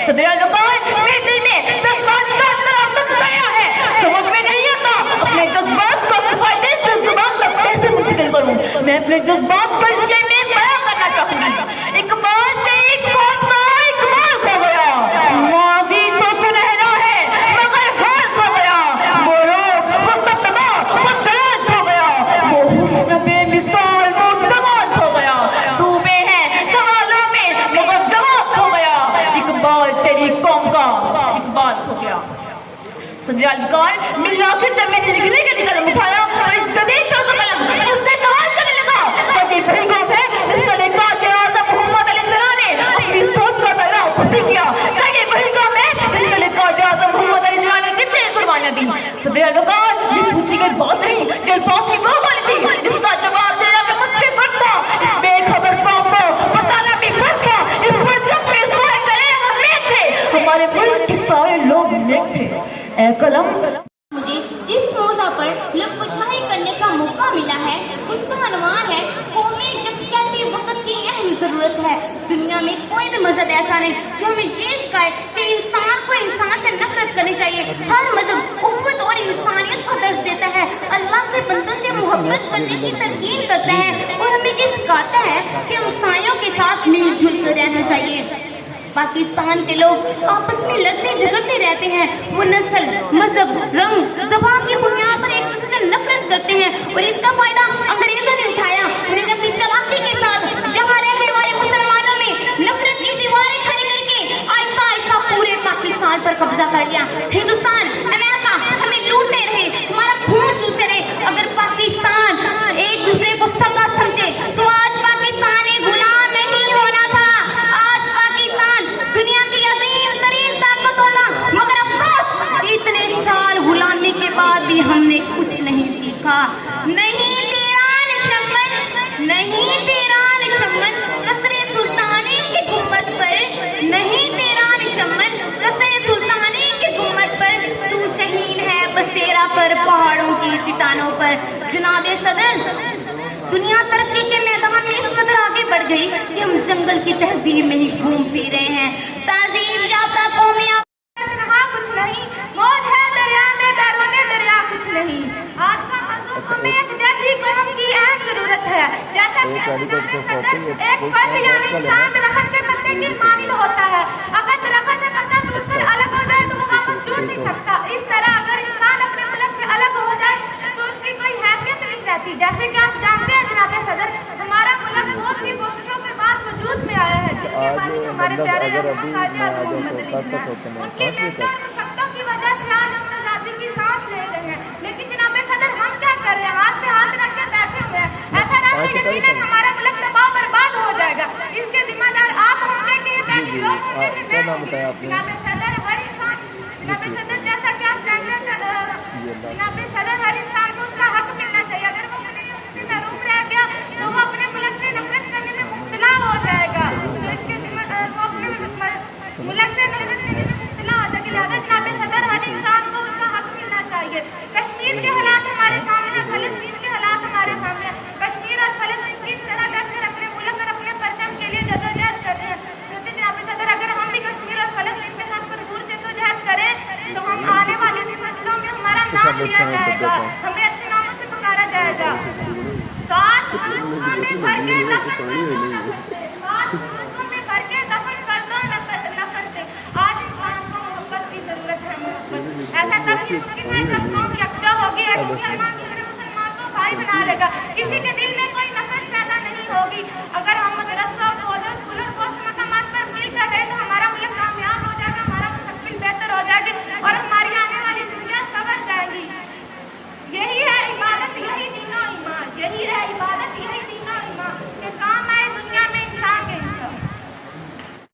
صدر لقمان میرے دل میں جذبات کا تراتب گیا ہے، سمجھ میں نہیں آتا اپنے جذبات کو فائدے سے زبان تک کیسے منتقل کروں۔ میں اپنے جذبات پر شے میں بیان کرنا چاہوں گی۔ اقبال سے ایک قوم کا اقبال کھو گیا، ماضی تو سنہرا ہے مگر حال کھو گیا، وہ روح وہ تتبا وہ جلال کھو گیا، وہ حسن بے مثال وہ جمال کھو گیا، ڈوبے ہیں سوالوں میں مگر جواب کھو گیا، اقبال تیری قوم کا اقبال کھو گیا۔ صدر الکار ملا پھر جب میں نے لکھنے کے لیے قلم اٹھایا تو اس جدید طرز قلم مجھ سے سوال کرنے لگا کہ بھائی کون ہے اس کا لکھا کہ آدم محمد علیہ السلام نے اپنی سوچ کا دائرہ پسی کیا، کہ یہ وہی کام ہے اس کا لکھا کہ آدم محمد علیہ السلام نے کتنے قربانیاں دی۔ صدر الکار یہ پوچھی گئی بات نہیں کہ الفاظ کی وہ والی تھی، اس کا جواب دینا میں مجھ سے بڑھتا، اس بے خبر قوم کو بتانا بھی فرض تھا، اس پر جب پہ سوائے کرے ہم نیک تھے، ہمارے ملک کے سارے لوگ نیک تھے۔ اے قلم مجھے جس موضوع پر لب کشائی کرنے کا موقع ملا ہے اس کا عنوان ہے قومی یکجہتی وقت کی اہم ضرورت ہے۔ دنیا میں کوئی بھی مذہب ایسا نہیں جو ہمیں یہ سکھائے کہ انسان کو انسان سے نفرت کرنی چاہیے۔ ہر مذہب اخوت اور انسانیت کو درس دیتا ہے، اللہ کے بندوں سے محبت کرنے کی تلقین کرتا ہے اور ہمیں یہ سکھاتا ہے کہ ہمسایوں کے ساتھ مل جل کر رہنا چاہیے۔ پاکستان کے لوگ آپس میں لڑتے جھگڑتے رہتے ہیں، وہ نسل، مذہب، رنگ، زبان کی بنیاد پر ایک دوسرے سے نفرت کرتے ہیں اور اس کا فائدہ انگریزوں نے اٹھایا۔ انہوں نے اپنی چلاکی کے ساتھ جہاں رہنے والے مسلمانوں میں نفرت کی دیواریں کھڑی کر کے آہستہ آہستہ پورے پاکستان پر قبضہ کر لیا۔ ہندوستان، امریکہ ہمیں لوٹتے رہے، ہمارا خون چوستے رہے۔ اگر پاکستان ایک دوسرے کو سگا سمجھے تو آج پاکستان ایک غلام نہیں ہونا تھا، آج پاکستان دنیا کی عظیم ترین طاقت ہونا۔ مگر افسوس اتنے سال غلامی کے بعد بھی ہم نے کچھ نہیں سیکھا۔ نہیں تیران شمن، نہیں تیران شمن قصر سلطانی کی گنبد پر، نہیں تیران شمن قصر سلطانی کی گنبد پر، تو شہین ہے بسیرا پر پہاڑوں کی چٹانوں پر۔ جناب صدر، دنیا ترقی کے میدان میں اس قدر آگے بڑھ گئی کہ ہم جنگل کی تہذیب میں ہی گھوم پھر رہے ہیں۔ تہذیب یافتہ قومی کچھ نہیں، موت ہے دریا میں بیرون دریا کچھ نہیں۔ آج کا موضوع ہمیں ایک جیسی قوم کی اہم ضرورت ہے، جیسا کہ ایک فرد یعنی انسان درخت کے پتے کی مانند ہوتا ہے، اگر درخت سے پتا ٹوٹ کر الگ ہو جائے تو وہ واپس ٹوٹ نہیں سکتا۔ اس طرح اگر انسان اپنے ملک سے الگ ہو جائے تو اس کی کوئی حیثیت نہیں رہتی۔ جیسے کہ آپ جانتے ہیں جناب صدر، ہمارا ملک بہت سی کوششوں کے بعد وجود میں آیا ہے، جس کے مالک ہمارے پیارے رہنما قائد اعظم محمد علی جناح۔ ان کی بہتر مشقتوں کی وجہ سے آج ہم آزادی کی سانس لے رہے ہیں، لیکن جناب صدر ہم کیا کر رہے ہیں؟ ہاتھ پہ ہاتھ رکھ کے بیٹھے ہوئے ہیں۔ ایسا نہ ہو یقیناً ہمارا ملک تباہ برباد ہو جائے گا۔ اس کے ذمہ دار آپ ہوں گے کہ یہ بیٹھے لوگ ہوں گے کہ میں ہوں گی؟ جناب صدر ہر انسان، جناب صدر جیسا کہ آپ جانتے ہیں جناب صدر ہر انسان کو اس کا حق ملنا چاہیے۔ اگر وہ محروم رہ گیا تو وہ اپنے ملک سے نفرت کرنے میں مبتلا ہو جائے گا، تو اس کے ذمہ وہ اپنے ملک سے نفرت کرنے میں مبتلا ہو جائے گا۔ لہٰذا جناب صدر ہر انسان کو اس کا حق ملنا چاہیے۔ کشمیر کے حالات ہمارے سامنے ہیں، فلسطین کے حالات ہمارے سامنے ہیں۔ کشمیر اور فلسطین کس طرح بیٹھ کر اپنے ملک اور اپنے پرچم کے لیے جدوجہد کر رہے ہیں۔ جناب صدر اگر ہم بھی کشمیر اور فلسطین کے ساتھ بھرپور جدوجہد کریں تو ہم آنے والے فصلوں میں ہمارا نام لیا جائے گا، ہمیں اچھے ناموں سے پکارا جائے گا۔ سات خانوں میں بھر کے دفن کر دو، سات خانوں میں بھر کے دفن کر دو نفرت سے۔ آج انسان کو محبت کی ضرورت ہے، محبت ایسا تب ہی ممکن ہے جب قوم یکجا ہوگی، ایک مسلمان دوسرے مسلمان کو بھائی بنا لے گا، کسی کے دل میں کوئی نفرت پیدا نہیں ہوگی۔ اگر ہم مدرسوں